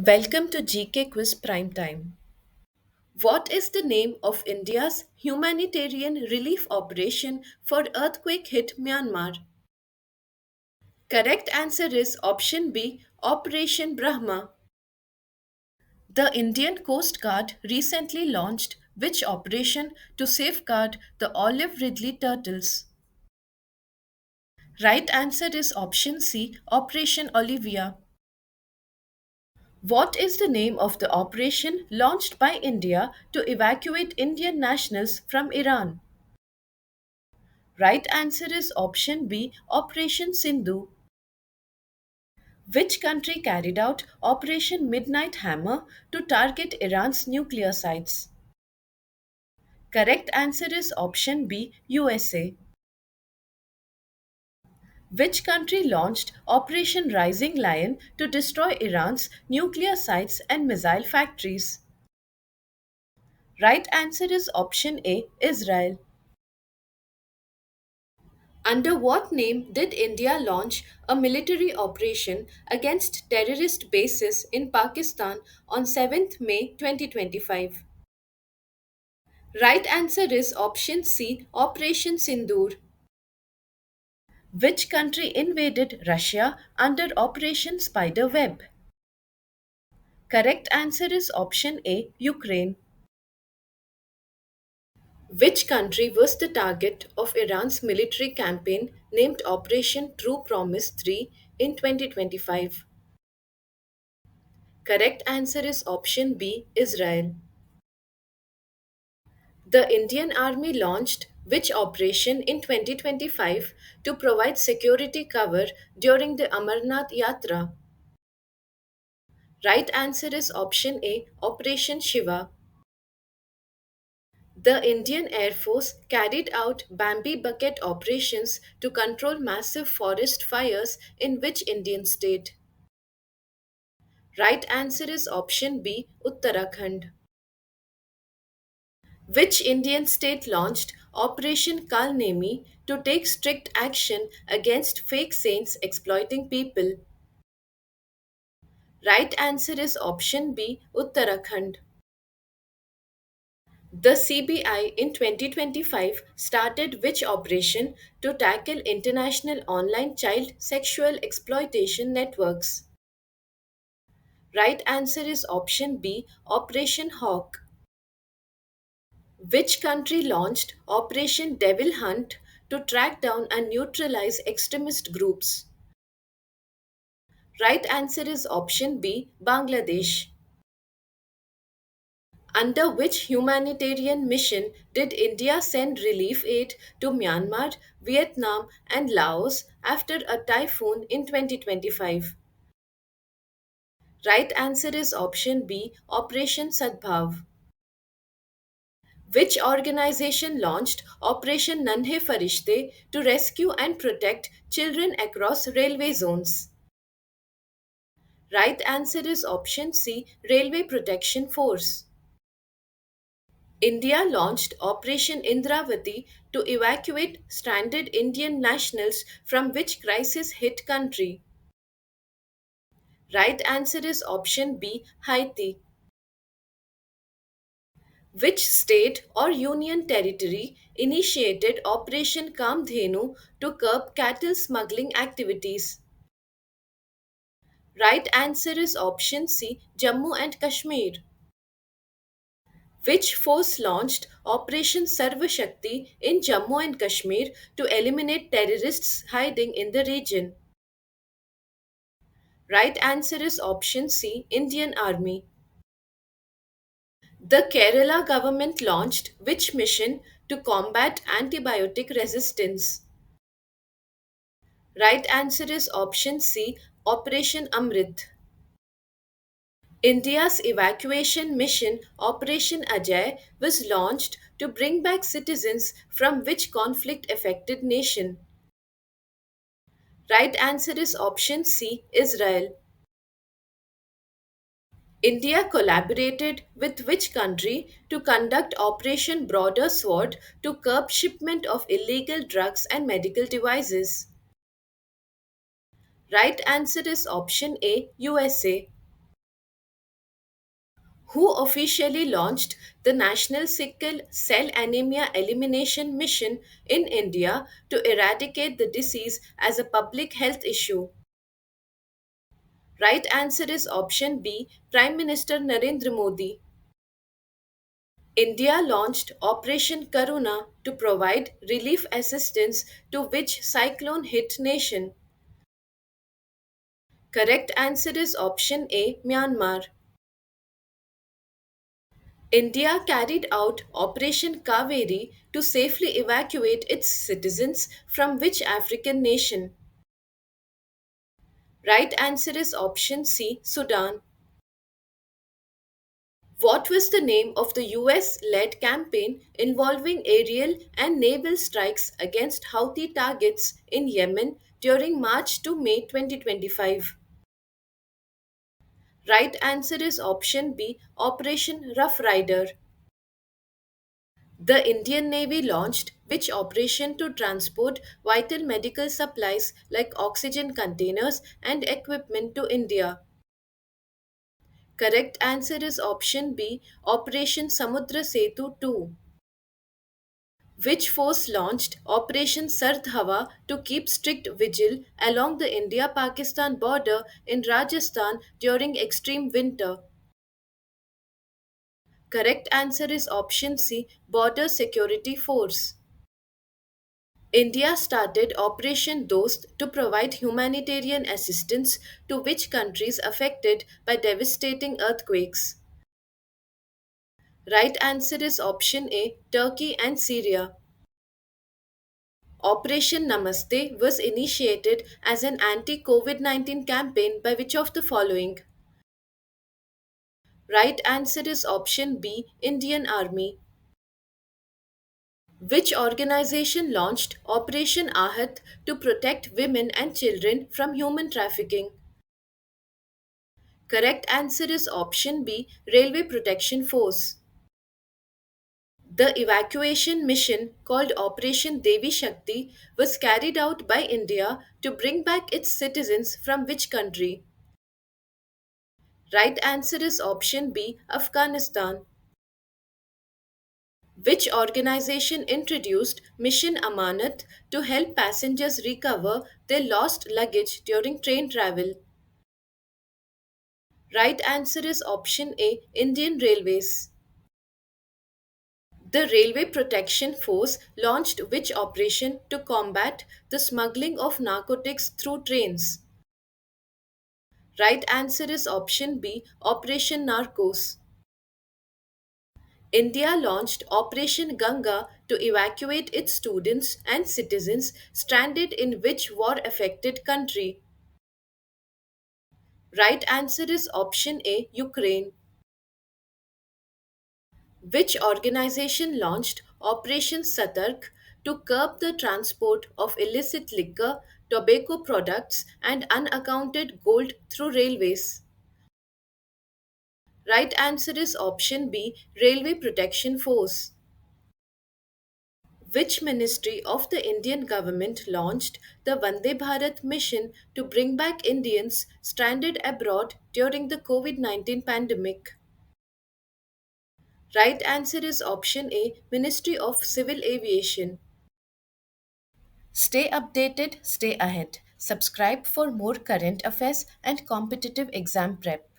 Welcome to GK Quiz Prime Time. What is the name of India's humanitarian relief operation for earthquake hit Myanmar? Correct answer is option B, Operation Brahma. The Indian Coast Guard recently launched which operation to safeguard the olive ridley turtles? Right answer is option C, Operation Olivia. What is the name of the operation launched by India to evacuate Indian nationals from Iran? Right answer is option B, Operation Sindhu. Which country carried out Operation Midnight Hammer to target Iran's nuclear sites? Correct answer is option B, USA. Which country launched Operation Rising Lion to destroy Iran's nuclear sites and missile factories? Right answer is option A, Israel. Under what name did India launch a military operation against terrorist bases in Pakistan on 7th May 2025? Right answer is option C, Operation Sindoor. Which country invaded Russia under Operation Spiderweb? Correct answer is option A, Ukraine. Which country was the target of Iran's military campaign named Operation True Promise 3 in 2025? Correct answer is option B, Israel. The Indian Army launched which operation in 2025 to provide security cover during the Amarnath Yatra? Right answer is option A, Operation Shiva. The Indian Air Force carried out Bambi bucket operations to control massive forest fires in which Indian state? Right answer is option B, Uttarakhand. Which Indian state launched Operation Kalnemi to take strict action against fake saints exploiting people? Right answer is option B, Uttarakhand. The CBI in 2025 started which operation to tackle international online child sexual exploitation networks? Right answer is option B, Operation Hawk. Which country launched Operation Devil Hunt to track down and neutralize extremist groups? Right answer is option B, Bangladesh. Under which humanitarian mission did India send relief aid to Myanmar, Vietnam, and Laos after a typhoon in 2025? Right answer is option B, Operation Sadbhav. Which organization launched Operation Nanhe Farishte to rescue and protect children across railway zones? Right answer is option C, Railway Protection Force. India launched Operation Indravati to evacuate stranded Indian nationals from which crisis hit country? Right answer is option B, Haiti. Which state or union territory initiated Operation Kamdhenu to curb cattle smuggling activities? Right answer is option C, Jammu and Kashmir. Which force launched Operation Sarva Shakti in Jammu and Kashmir to eliminate terrorists hiding in the region? Right answer is option C, Indian Army. The Kerala government launched which mission to combat antibiotic resistance? Right answer is option C, Operation Amrit. India's evacuation mission Operation Ajay was launched to bring back citizens from which conflict affected nation? Right answer is option C, Israel. India collaborated with which country to conduct Operation Broader Sword to curb shipment of illegal drugs and medical devices? Right answer is option A, USA. Who officially launched the National Sickle Cell Anemia Elimination Mission in India to eradicate the disease as a public health issue? Right answer is option B, Prime Minister Narendra Modi. India launched Operation Karuna to provide relief assistance to which cyclone hit nation? Correct answer is option A, Myanmar. India carried out Operation Kaveri to safely evacuate its citizens from which African nation? Right answer is option C, Sudan. What was the name of the US led campaign involving aerial and naval strikes against Houthi targets in Yemen during March to May 2025? Right answer is option B, Operation Rough Rider. The Indian Navy launched which operation to transport vital medical supplies like oxygen containers and equipment to India? Correct answer is option B, Operation Samudra Setu 2. Which force launched Operation Sardhawa to keep strict vigil along the India Pakistan border in Rajasthan during extreme winter? Correct answer is option C, Border Security Force. India started Operation Dost to provide humanitarian assistance to which countries affected by devastating earthquakes? Right answer is option A, Turkey and Syria. Operation Namaste was initiated as an anti COVID 19 campaign by which of the following? Right answer is option B, Indian Army. Which organization launched Operation Ahat to protect women and children from human trafficking? Correct answer is option B, Railway Protection Force. The evacuation mission called Operation Devi Shakti was carried out by India to bring back its citizens from which country? Right answer is option B, Afghanistan. Which organization introduced Mission Amanat to help passengers recover their lost luggage during train travel? Right answer is option A, Indian Railways. The Railway Protection Force launched which operation to combat the smuggling of narcotics through trains? Right answer is option B, Operation Narcos. India launched Operation Ganga to evacuate its students and citizens stranded in which war affected country? Right answer is option A, Ukraine. Which organization launched Operation Satark to curb the transport of illicit liquor, tobacco products, and unaccounted gold through railways? Right answer is option B, Railway Protection Force. Which ministry of the Indian government launched the Vande Bharat mission to bring back Indians stranded abroad during the COVID 19 pandemic? Right answer is option A, Ministry of Civil Aviation. Stay updated, stay ahead. Subscribe for more current affairs and competitive exam prep.